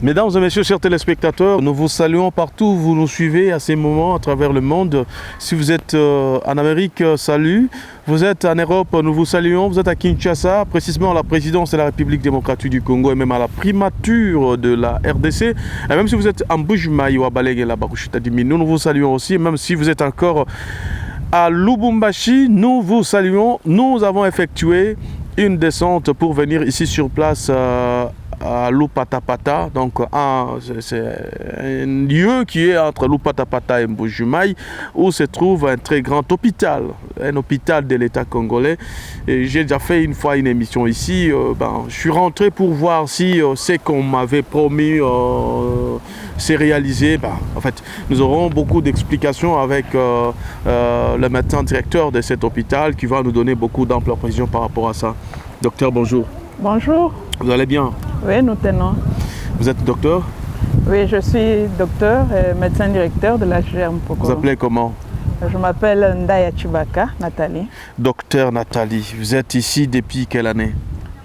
Mesdames et messieurs, chers téléspectateurs, nous vous saluons partout où vous nous suivez à ces moments à travers le monde. Si vous êtes en Amérique, salut. Vous êtes en Europe, nous vous saluons. Vous êtes à Kinshasa, précisément à la présidence de la République démocratique du Congo et même à la primature de la RDC. Et même si vous êtes en Bujumaï ou à Balègue et la Barouchita Dimi, nous vous saluons aussi. Même si vous êtes encore à Lubumbashi, nous vous saluons. Nous avons effectué une descente pour venir ici sur place à Lupatapata, donc c'est un lieu qui est entre Lupatapata et Mbujimaï où se trouve un très grand hôpital, un hôpital de l'État congolais. J'ai déjà fait une fois une émission ici, je suis rentré pour voir si ce qu'on m'avait promis s'est réalisé. En fait, nous aurons beaucoup d'explications avec le médecin directeur de cet hôpital qui va nous donner beaucoup d'amples précisions par rapport à ça. Docteur, bonjour. Bonjour. Vous allez bien? Oui, nous tenons. Vous êtes docteur? Oui, je suis docteur et médecin directeur de l'HGR Mpokolo. Vous appelez comment? Je m'appelle Ndaya Chibaka, Nathalie. Docteur Nathalie, vous êtes ici depuis quelle année?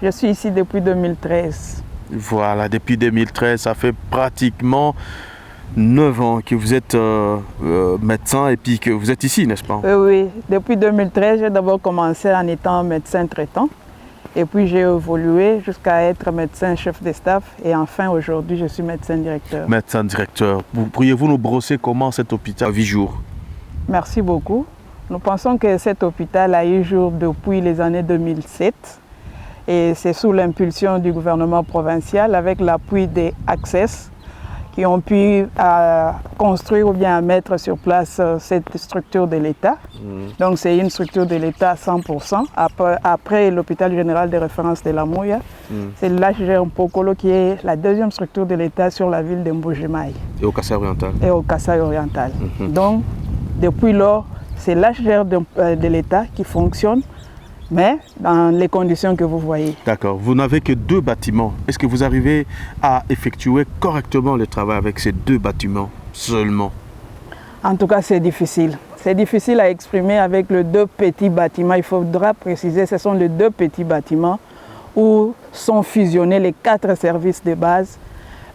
Je suis ici depuis 2013. Voilà, depuis 2013, ça fait pratiquement 9 ans que vous êtes médecin et puis que vous êtes ici, n'est-ce pas? Oui, depuis 2013, j'ai d'abord commencé en étant médecin traitant. Et puis j'ai évolué jusqu'à être médecin chef de staff et enfin aujourd'hui je suis médecin directeur. Médecin directeur, pourriez-vous nous brosser comment cet hôpital vit jour? Merci beaucoup. Nous pensons que cet hôpital a eu jour depuis les années 2007 et c'est sous l'impulsion du gouvernement provincial avec l'appui des Access qui ont pu construire ou bien mettre sur place cette structure de l'État. Donc c'est une structure de l'État à 100%. Après l'hôpital général de référence de la Mouya, c'est l'HGR Mpokolo qui est la deuxième structure de l'État sur la ville de Mbujimaï. Et au Kasaï oriental. Et au Kasaï oriental. Donc depuis lors, c'est l'HGR de l'État qui fonctionne, mais dans les conditions que vous voyez. D'accord. Vous n'avez que 2 bâtiments. Est-ce que vous arrivez à effectuer correctement le travail avec ces 2 bâtiments seulement? En tout cas, c'est difficile. C'est difficile à exprimer avec les 2 petits bâtiments. Il faudra préciser, ce sont les 2 petits bâtiments où sont fusionnés les 4 services de base.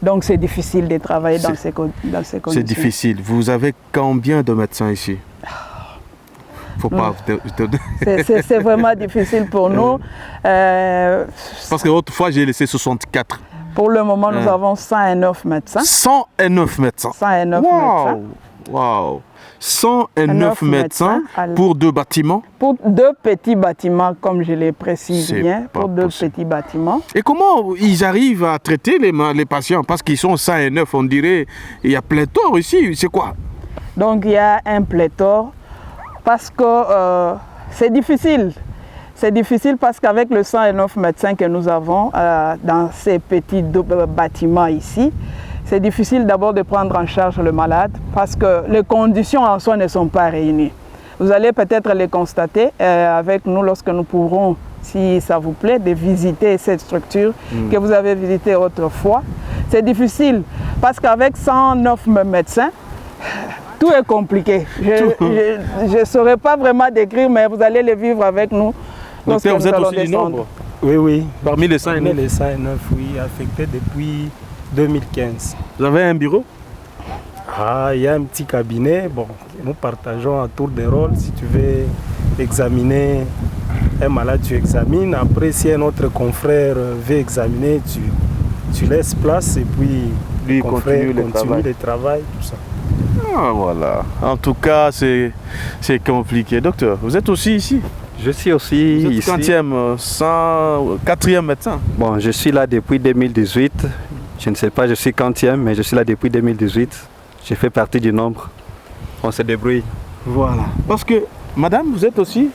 Donc c'est difficile de travailler dans ces conditions. C'est difficile. Vous avez combien de médecins ici? Faut pas. C'est vraiment difficile pour nous. Parce que autrefois, j'ai laissé 64. Pour le moment, nous avons 109 médecins. 109 médecins. 109 médecins. Wow. 109 médecins pour 2 bâtiments? Pour 2 petits bâtiments, comme je l'ai précisé bien, pour 2 petits bâtiments. Et comment ils arrivent à traiter les patients? Parce qu'ils sont 109, on dirait, il y a pléthore ici. C'est quoi? Donc, il y a un pléthore. Parce que c'est difficile. C'est difficile parce qu'avec le 109 médecins que nous avons dans ces petits bâtiments ici, c'est difficile d'abord de prendre en charge le malade parce que les conditions en soi ne sont pas réunies. Vous allez peut-être les constater avec nous lorsque nous pourrons, si ça vous plaît, de visiter cette structure que vous avez visitée autrefois. C'est difficile parce qu'avec 109 médecins, tout est compliqué. Je ne saurais pas vraiment décrire, mais vous allez le vivre avec nous. Docteur, vous êtes aussi du nombre? Oui, oui. Parmi les 109? Parmi les 109, oui, affectés depuis 2015. Vous avez un bureau? Il y a un petit cabinet. Bon, nous partageons à tour de rôle. Si tu veux examiner un malade, tu examines. Après, si un autre confrère veut examiner, tu laisses place et puis lui continue le travail, tout ça. Voilà. En tout cas, c'est compliqué. Docteur, vous êtes aussi ici? Je suis aussi vous êtes ici. 4e médecin? Bon, je suis là depuis 2018. Je ne sais pas, je suis 40e, mais je suis là depuis 2018. Je fais partie du nombre. On se débrouille. Voilà. Parce que, madame, vous êtes aussi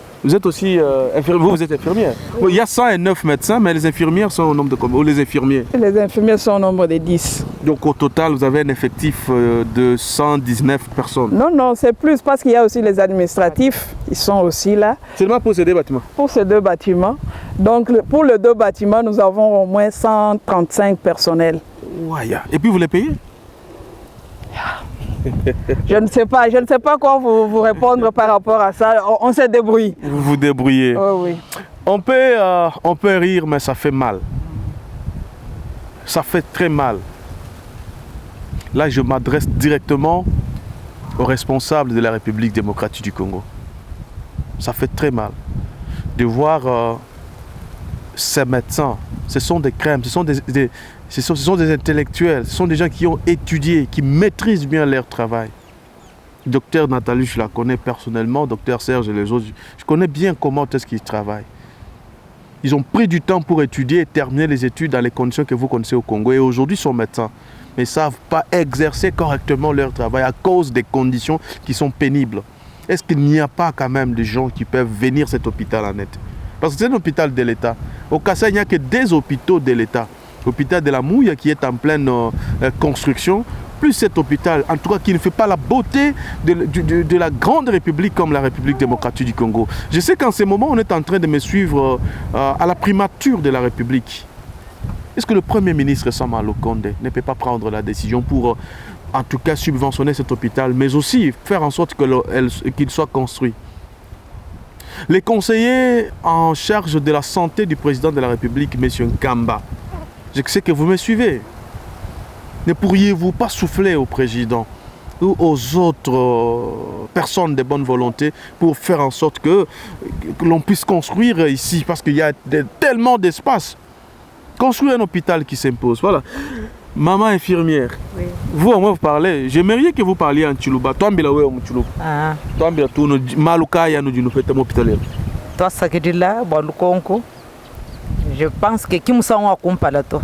infirmière. Vous êtes infirmière. Il y a 109 médecins, mais les infirmières sont au nombre de combien? Ou les infirmiers? Les infirmiers sont au nombre de 10. Donc au total, vous avez un effectif de 119 personnes? Non, non, c'est plus parce qu'il y a aussi les administratifs. Ils sont aussi là. Seulement pour ces 2 bâtiments? Pour ces 2 bâtiments. Donc pour les 2 bâtiments, nous avons au moins 135 personnels. Ouais. Et puis vous les payez? Je ne sais pas quoi vous répondre par rapport à ça. On se débrouille. Vous vous débrouillez? Oui. On peut rire, mais ça fait mal. Ça fait très mal. Là, je m'adresse directement aux responsables de la République démocratique du Congo. Ça fait très mal de voir ces médecins. Ce sont des crèmes, ce sont des intellectuels, ce sont des gens qui ont étudié, qui maîtrisent bien leur travail. Docteur Nathalie, je la connais personnellement, docteur Serge et les autres, je connais bien comment est-ce qu'ils travaillent. Ils ont pris du temps pour étudier et terminer les études dans les conditions que vous connaissez au Congo. Et aujourd'hui, ils sont médecins, mais ne savent pas exercer correctement leur travail à cause des conditions qui sont pénibles. Est-ce qu'il n'y a pas quand même des gens qui peuvent venir à cet hôpital en aide? Parce que c'est un hôpital de l'État. Au Kassai, il n'y a que des hôpitaux de l'État. L'hôpital de la Mouille qui est en pleine construction, plus cet hôpital, en tout cas qui ne fait pas la beauté de la grande république comme la République démocratique du Congo. Je sais qu'en ce moment, on est en train de me suivre à la primature de la République. Est-ce que le Premier ministre Sama Lokonde ne peut pas prendre la décision pour, en tout cas, subventionner cet hôpital, mais aussi faire en sorte qu'il soit construit? Les conseillers en charge de la santé du président de la République, M. Nkamba, je sais que vous me suivez. Ne pourriez-vous pas souffler au président ou aux autres personnes de bonne volonté pour faire en sorte que l'on puisse construire ici, parce qu'il y a tellement d'espace. Construire un hôpital qui s'impose. Voilà. Maman infirmière, oui. Vous, au moins, vous parlez. J'aimerais que vous parliez en Tchilouba. Toi, Mbilawe, en Tchilouba. Ah. Toi, Mbilawe, Malouka, Yanou, du Noufetem hôpital. Toi, Sakidila, Balukonko. Je pense que qui moussa on a compala to.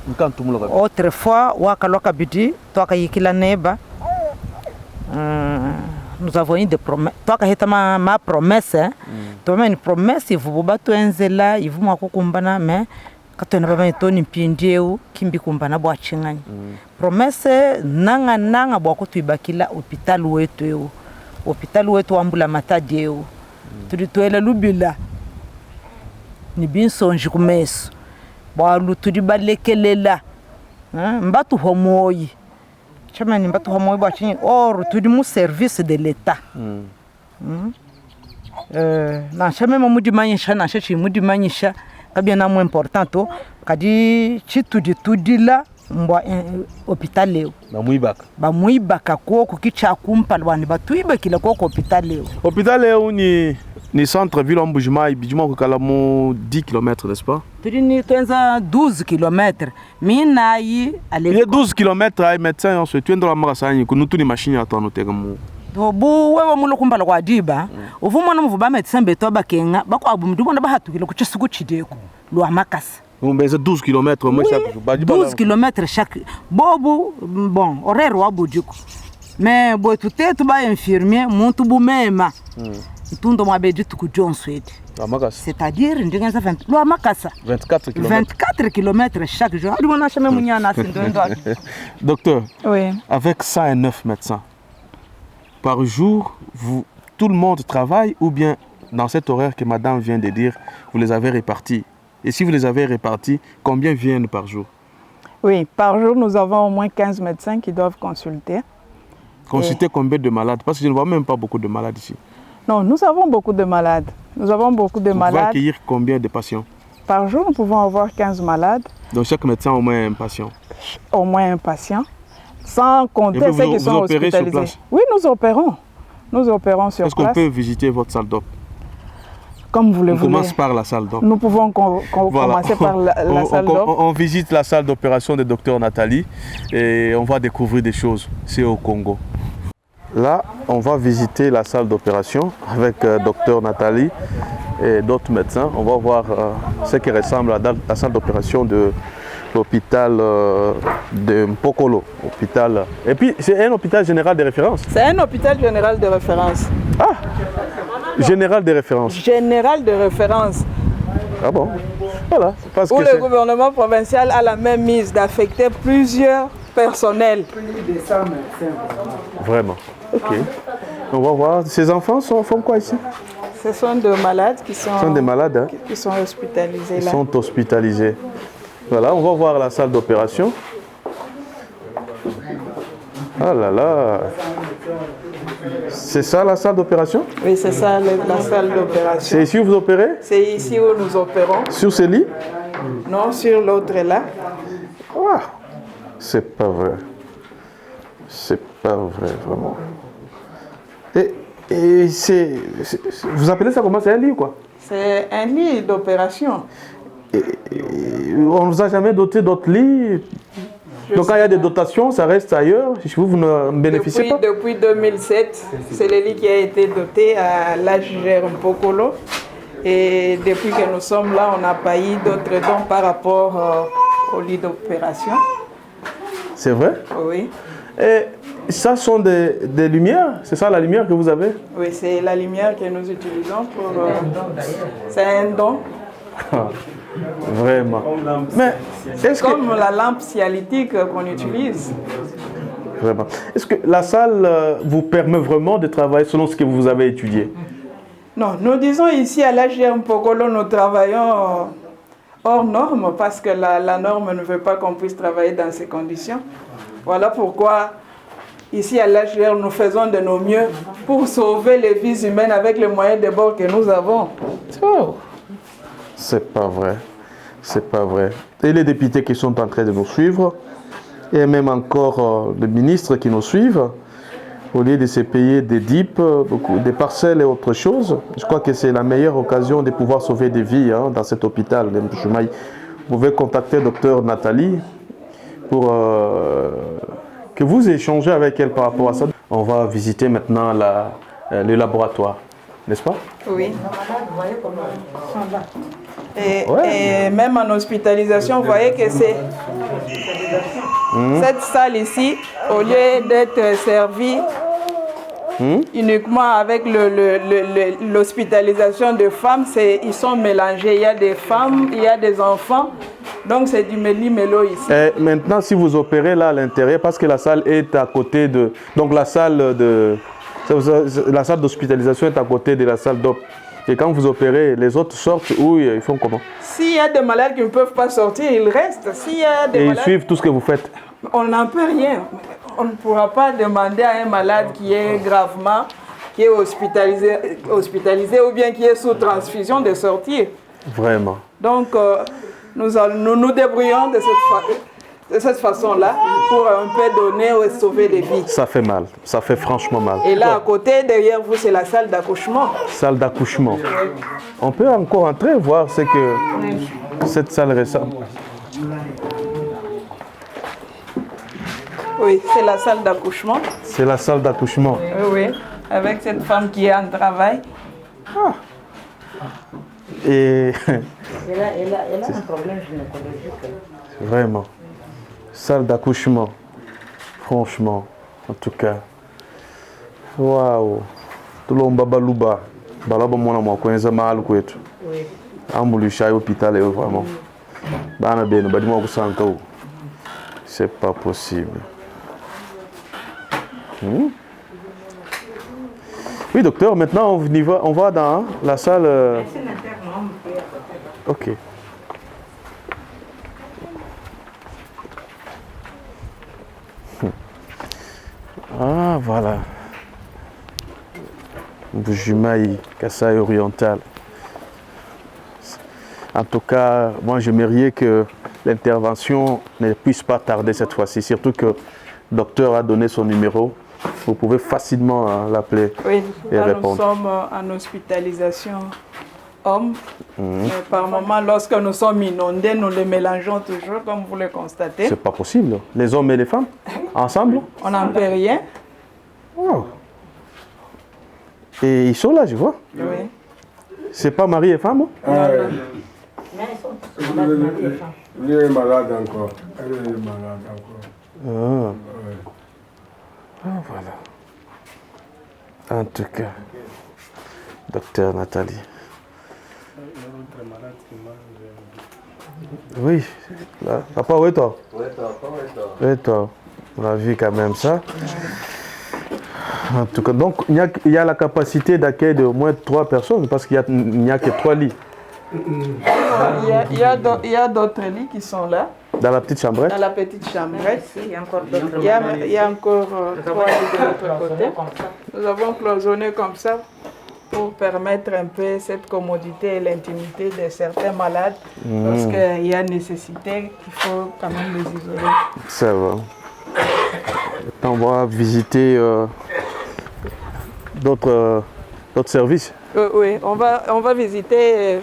Autrefois, Wakaloka Bidi, toi Kayikila Neba. Nous avons eu des promesses. Toi qui ma promesse, toi une promesse, il faut battre un zela, il faut m'accompagner, mais quand on a pas été ni pindieu, kimbi kumbana boachingani. Promesse nanga boko tuibakila hôpital wetu ambula matadieu. Tulitoela lubila. Ni bien songe kumeso. Balu tudibalekelela. Mbatu homoyi. Chama ni mbatu homoyi bachinyi or tudimu service de l'État. Na chama mudimanyisha na chechi mudimanyisha kabia na mo importanto kadi chitudila mbwa hôpital leo. Bamuibaka ko kukicha kumpalwani batuibe kila ko hôpital leo. Hôpital leo ni centre-ville en Boujma, et Bidjuma Kokalamo 10 km, n'est-ce pas? Tu dis 12 km. Mais il y a 12 km à médecin, on se tue dans la marassage, que nous tous les machines attendent. Bo wewe mulo kumbala kwa diba uvuma no muvuba médecin beto bakenga bako abumdu bona bahatukile ku chisuku chideko lo amakasa. On baise 12 km moi chaque jour. 12 km chaque bobu bon horaire wa budiko. Mais bo tutetu ba infirmier muntu bumema. Tundo mabedi tuku John Swede. C'est-à-dire ndingenza 20 lo amakasa 24 km chaque jour. Ali mona chame munyana sindo. Docteur. Oui. Avec 109 médecins par jour, tout le monde travaille ou bien dans cet horaire que madame vient de dire, vous les avez répartis? Et si vous les avez répartis, combien viennent par jour? Oui, par jour, nous avons au moins 15 médecins qui doivent consulter. Consulter combien de malades? Parce que je ne vois même pas beaucoup de malades ici. Non, nous avons beaucoup de malades. Nous avons beaucoup de malades. Vous pouvez accueillir combien de patients? Par jour, nous pouvons avoir 15 malades. Donc chaque médecin a au moins un patient? Au moins un patient. Sans compter ceux qui sont hospitalisés. Sur place? Oui, nous opérons. Nous opérons sur place. Est-ce qu'on peut visiter votre salle d'op? Comme vous le voulez. On commence par la salle d'op. Nous pouvons commencer par la salle d'op. On visite la salle d'opération de Dr Nathalie et on va découvrir des choses. C'est au Congo. Là, on va visiter la salle d'opération avec Dr Nathalie et d'autres médecins. On va voir ce qui ressemble à la salle d'opération de l'hôpital de Mpokolo. Et puis, c'est un hôpital général de référence. C'est un hôpital général de référence. Ah, général de référence. Général de référence. Ah bon? Voilà. Parce où que le gouvernement provincial a la même mise d'affecter plusieurs personnels. Plus de 100 médecins. Vraiment. Ok. On va voir. Ces enfants font quoi ici? Ce sont des malades qui sont, des malades, hein? qui sont hospitalisés. Ils là. sont hospitalisés. Voilà, on va voir la salle d'opération. Ah là là. C'est ça la salle d'opération? Oui, c'est ça la salle d'opération. C'est ici où vous opérez? C'est ici où nous opérons. Sur ce lit? Non, sur l'autre là. Ah, c'est pas vrai. C'est pas vrai, vraiment. Et vous appelez ça comment? C'est un lit ou quoi? C'est un lit d'opération. On ne vous a jamais doté d'autres lits? Donc quand il y a des dotations, ça reste ailleurs. Vous ne bénéficiez pas? Depuis 2007, c'est le lit qui a été doté à l'AJR Mpokolo. Et depuis que nous sommes là, on n'a pas eu d'autres dons par rapport au lit d'opération. C'est vrai? Oui. Et ça sont des lumières? C'est ça la lumière que vous avez? Oui, c'est la lumière que nous utilisons pour... c'est un don. Vraiment. Mais est-ce comme la lampe cialytique qu'on utilise. Vraiment. Est-ce que la salle vous permet vraiment de travailler selon ce que vous avez étudié? Non, nous disons ici à l'AJR Mpokolo, nous travaillons hors norme parce que la norme ne veut pas qu'on puisse travailler dans ces conditions. Voilà pourquoi ici à l'AJR, nous faisons de nos mieux pour sauver les vies humaines avec les moyens de bord que nous avons. Oh. C'est pas vrai. C'est pas vrai. Et les députés qui sont en train de nous suivre, et même encore les ministres qui nous suivent, au lieu de se payer des DIP, des parcelles et autre chose, je crois que c'est la meilleure occasion de pouvoir sauver des vies dans cet hôpital de Mbujimayi. Vous pouvez contacter Dr Nathalie pour que vous échangez avec elle par rapport à ça. On va visiter maintenant le laboratoire, n'est-ce pas? Oui. Et même en hospitalisation, vous voyez que c'est cette salle ici, au lieu d'être servie uniquement avec l'hospitalisation de femmes, ils sont mélangés. Il y a des femmes, il y a des enfants. Donc c'est du méli-mélo ici. Et maintenant, si vous opérez là à l'intérieur, parce que la salle est à côté de... Donc la salle d'hospitalisation est à côté de la salle d'op. Et quand vous opérez, les autres sortent ou ils font comment? S'il y a des malades qui ne peuvent pas sortir, ils restent. S'il y a des Et malades... ils suivent tout ce que vous faites? On n'en peut rien. On ne pourra pas demander à un malade qui est gravement, qui est hospitalisé ou bien qui est sous transfusion de sortir. Vraiment. Donc, nous nous débrouillons de cette façon-là pour un peu donner ou sauver des vies. Ça fait mal, ça fait franchement mal. Et là, à côté, derrière vous, c'est la salle d'accouchement. Salle d'accouchement. On peut encore entrer voir ce que cette salle ressemble. Oui, c'est la salle d'accouchement. C'est la salle d'accouchement. Oui, avec cette femme qui est en travail. Ah. Et... Elle a un problème gynécologique. Vraiment. Salle d'accouchement. Franchement, en tout cas. Waouh. Tout le monde babalouba. Balaba mona mo kwenza mal kwetu. Oui. Ambulisha hôpital vraiment. Bana beno badimo kusanka. C'est pas possible. Oui, docteur, maintenant on va dans la salle. Ok. Ah, voilà. Mbujimayi, Kasai oriental. En tout cas, moi j'aimerais que l'intervention ne puisse pas tarder cette fois-ci, surtout que le docteur a donné son numéro. Vous pouvez facilement l'appeler et répondre. Nous sommes en hospitalisation hommes. Par moment, lorsque nous sommes inondés, nous les mélangeons toujours, comme vous le constatez. C'est pas possible. Les hommes et les femmes, ensemble? On n'en peut rien. Oh. Et ils sont là, je vois. Oui. C'est pas mari et femme? Mais ils sont malades. Elle est malade encore. Elle est malade encore. Ah, voilà. En tout cas, docteur Nathalie. Oui, là. Papa, où est toi? Où est toi? On a vu quand même ça. En tout cas, donc il y a la capacité d'accueil de au moins 3 personnes parce qu'il n'y a que 3 lits. Il y a d'autres lits qui sont là. Dans la petite chambrette? Dans la petite chambrette. Il y a encore d'autres. Il y a encore 3 lits de l'autre côté. Nous avons cloisonné comme ça pour permettre un peu cette commodité et l'intimité de certains malades lorsqu'il y a nécessité, il faut quand même les isoler. Ça va. Maintenant, on va visiter d'autres services. Oui, on va visiter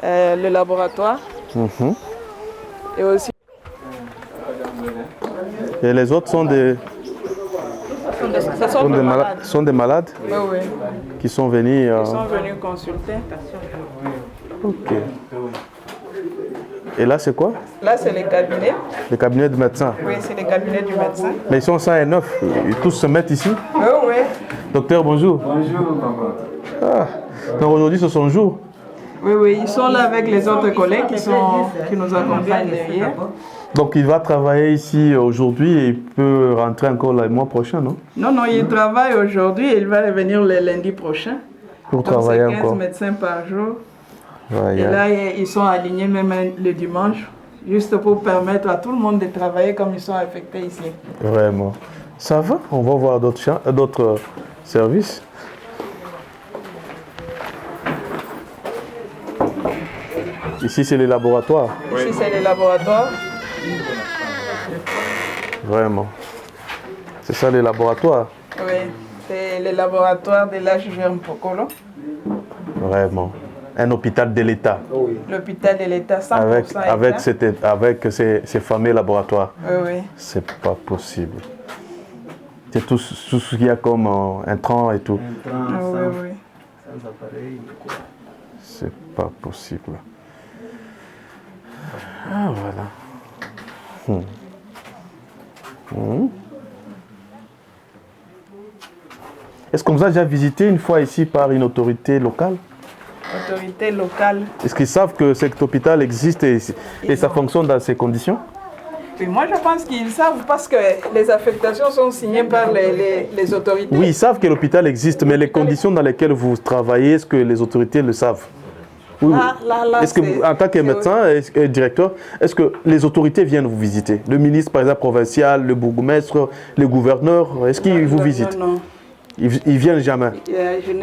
le laboratoire. Et aussi... Et les autres sont des malades Oui. qui sont venus... Ils sont venus consulter. Ok. Et là, c'est quoi? Là, c'est les cabinets. Les cabinets de médecins. Oui, c'est les cabinets du médecin. Mais ils sont 109. Ils tous se mettent ici. Oui. Docteur, bonjour. Bonjour, papa. Ah. Donc aujourd'hui, c'est son jour. Oui, ils sont là avec les autres collègues qui nous accompagnent derrière. Donc il va travailler ici aujourd'hui et il peut rentrer encore le mois prochain, non? Non, il travaille aujourd'hui et il va revenir le lundi prochain. Pour Donc travailler c'est 15 encore. médecins par jour. Ouais, Et là, ils sont alignés même le dimanche, juste pour permettre à tout le monde de travailler comme ils sont affectés ici. Vraiment. Ça va? On va voir d'autres services. Ici, c'est les laboratoires. Ici, c'est les laboratoires. Vraiment. C'est ça, les laboratoires. Oui, c'est les laboratoires de l'HGM Pokolo. Vraiment. Un hôpital de l'État. L'hôpital de l'État, 100% avec ces fameux laboratoires. Oui. C'est pas possible. C'est tout ce qu'il y a comme intrants et tout. Oui. Sans appareil, quoi. C'est pas possible. Ah, voilà. Est-ce qu'on vous a déjà visité une fois ici par une autorité locale? Autorité locale. Est-ce qu'ils savent que cet hôpital existe et ça fonctionne dans ces conditions? Oui, moi je pense qu'ils savent parce que les affectations sont signées par les autorités. Oui, ils savent que l'hôpital existe, mais les conditions dans lesquelles vous travaillez, est-ce que les autorités le savent? Oui. Est-ce que, en tant que médecin et directeur, est-ce que les autorités viennent vous visiter? Le ministre, par exemple, provincial, le bourgmestre, le gouverneur, est-ce qu'ils vous visitent? Non. Ils viennent jamais.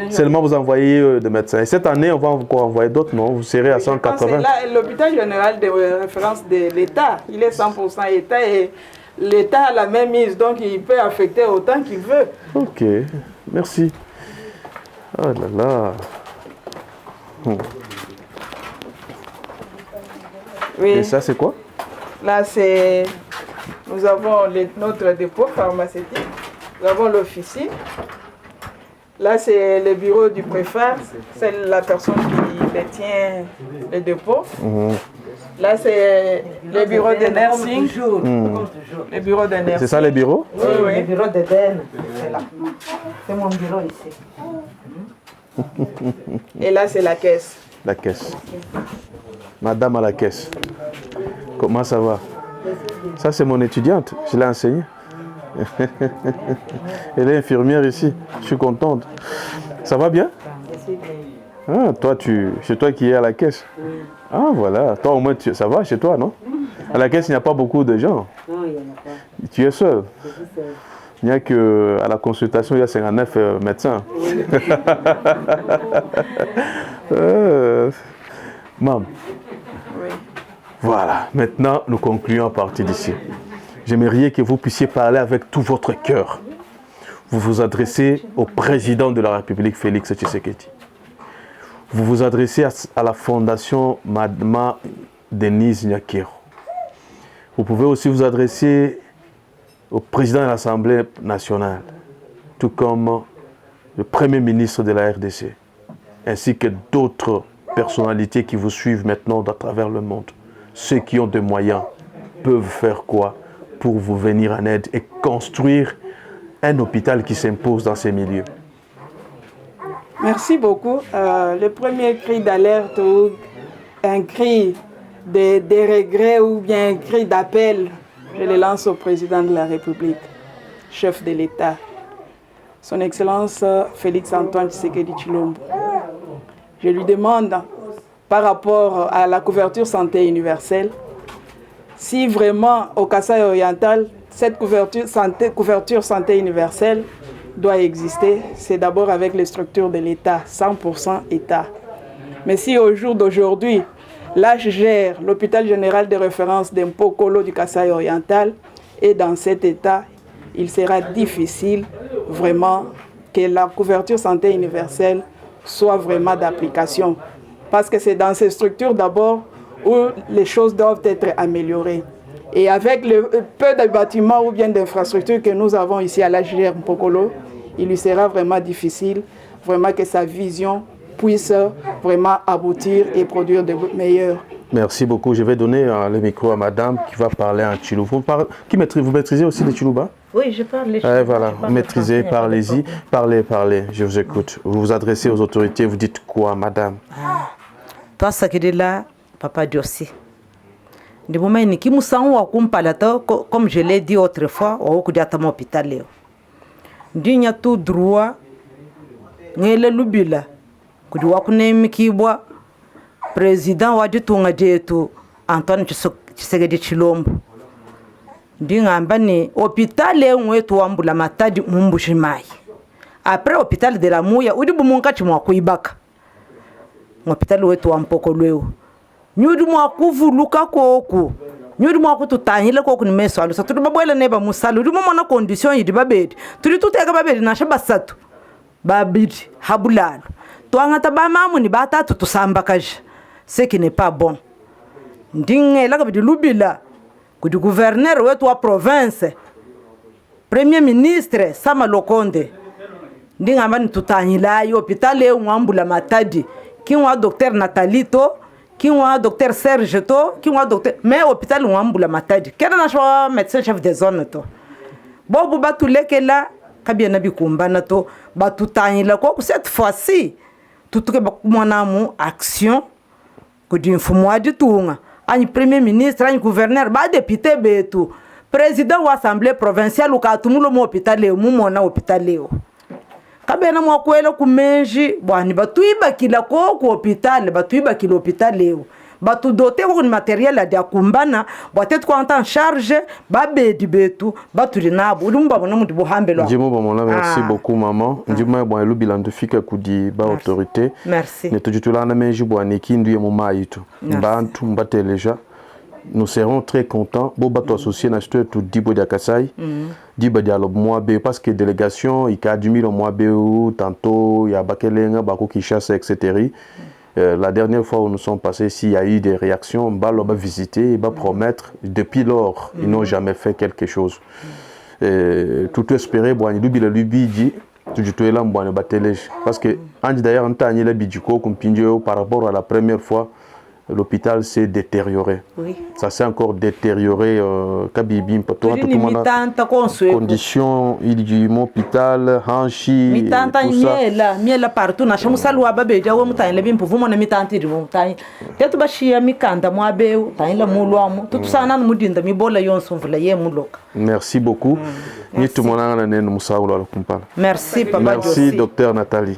Seulement vous envoyez des médecins. Et cette année, on va encore envoyer d'autres, non? Vous serez à 180. L'hôpital général de référence de l'État, il est 100% État et l'État a la même mise, donc il peut affecter autant qu'il veut. Ok, merci. Oh là là. Oui. Et ça, c'est quoi? Là, c'est... Nous avons notre dépôt pharmaceutique. Nous avons l'officine. Là, c'est le bureau du préfet. C'est la personne qui détient le dépôt. Là, c'est le bureau de nursing. Le bureau de nursing. C'est ça, les bureaux? Oui. Le bureau de DN, c'est là. C'est mon bureau ici. Et là, c'est la caisse. La caisse. Madame à la caisse. Comment ça va? Ça, c'est mon étudiante. Je l'ai enseignée. Elle est infirmière ici. Je suis contente. Ça va bien? Ah, toi, c'est toi qui es à la caisse. Ah, voilà. Toi, au moins, ça va chez toi, non? À la caisse, il n'y a pas beaucoup de gens. Non, il n'y en a pas. Tu es seul? Je suis seule. Il n'y a qu'à la consultation, il y a 59 médecins. Maman. Oui. Voilà, maintenant nous concluons à partir d'ici. J'aimerais que vous puissiez parler avec tout votre cœur. Vous vous adressez au président de la République, Félix Tshisekedi. Vous vous adressez à la fondation Madma Denise Nyakero. Vous pouvez aussi vous adresser au président de l'Assemblée nationale, tout comme le Premier ministre de la RDC, ainsi que d'autres personnalités qui vous suivent maintenant à travers le monde. Ceux qui ont des moyens peuvent faire quoi pour vous venir en aide et construire un hôpital qui s'impose dans ces milieux? Merci beaucoup. Le premier cri d'alerte ou un cri de regret ou bien un cri d'appel, je le lance au président de la République, chef de l'État, son Excellence Félix Antoine Tshisekedi Tshilombo. Je lui demande, par rapport à la couverture santé universelle, si vraiment au Kasaï oriental, cette couverture santé universelle doit exister, c'est d'abord avec les structures de l'État, 100% État. Mais si au jour d'aujourd'hui, l'HGR, l'hôpital général de référence d'Mpokolo du Kasaï oriental, est dans cet état, il sera difficile vraiment que la couverture santé universelle soit vraiment d'application. Parce que c'est dans ces structures d'abord où les choses doivent être améliorées. Et avec le peu de bâtiments ou bien d'infrastructures que nous avons ici à l'HGR Mpokolo, il lui sera vraiment difficile, vraiment que sa vision puisse vraiment aboutir et produire de meilleurs. Merci beaucoup. Je vais donner le micro à madame qui va parler en Tchilou. Vous maîtrisez aussi le Tchilouba? Oui, je parle les voilà, vous maîtrisez, parlez-y. Parlez, je vous écoute. Vous vous adressez aux autorités, vous dites quoi, madame? Toi, ça qui est là, papa Diossi. Du moment où nous sommes comme je l'ai dit autrefois, au coup d'être à l'hôpital. Nous avons tout droit, nous avons le lubila. Nous avons le président wa ditunga jetu Antoine Tshisekedi Tshilombo. Ndingamba ni hôpital wetu wambula matadi mumbushimai. Après hôpital de la Muya udi bumunka chimwa kuibaka. Hôpital wetu wa Mpokolo. Nyudi mwa kuvuluka koku. Nyudi mwa kututanyile koku ni meso alusa. Tuli babwela neba musalu. Udi mwa na condition yidi babedi. Tuli tuteka babedi na shabasatu. Babidi habulalo. Tuangata ba mamu ni batatu tusamba kaje. Ce qui n'est pas bon. Ndinge la kabidi lubila. Kudi gouverneur wetu wa province. Premier ministre Sama Lokonde. Ndinga mani tutanyila yo hôpital ngambula matadi. Kinwa docteur Natalito, kinwa docteur Serge to, kinwa docteur mais hôpital ngambula matadi. Kena na shwa médecin chef de zone to. Bobu batuleke la kabia na bikumbana to batutanyila ko cette fois-ci tutuke bakumwana mu action kudi mfumo wa ditunga. Ani premier ministre, ani gouverneur, ba député betu, président wa assemblée provinciale ukatumulo mu hôpital mu mona hôpital leo. Kabena mwakwela kumenji bwani batuiba kila ko ku hôpital, batuiba kila hôpital leo. Batu doté ko matériel ya kumbana, botet ko en charge, ba bedi betu, batu linabo, ulumba bona mundi buhambelo. Ndimo bomona, merci beaucoup maman. Ndimo bon elu bilando fika kudi ba autorité. Merci. Ne tujutula na menji bwani kindu ye moma yitu. Mbantu mbateleja. Nous serons très contents. Boba to associé na sto to dibo dia Kasai. Dibo dia lob moabe parce que délégation il a 10 000 moabe ou tantôt il y a bakelenga bako Kinshasa etc. La dernière fois où nous sommes passés ici, il y a eu des réactions. On va visiter, on va promettre. Depuis lors, ils n'ont jamais fait quelque chose. Tout espérer, bon, il y a lubi dit, tout est là, bon, parce que d'ailleurs, on a eu par rapport à la première fois. L'hôpital s'est détérioré. Oui. Ça s'est encore détérioré. Conditions, il y a eu hôpital, hanchi, tout ça. Miela partout. Na shamusalu ababe jawo mutanye bimpu vumo na mitanti dimu mutanye. Tetu bashia mikanda mwabeu tanyila mulwamu. Tutu sana mudinda mibola yonso mvula ye muloka. Merci beaucoup. Ni tout mon ane nous musaulu ala kumpala. Merci papa. Merci docteur Nathalie.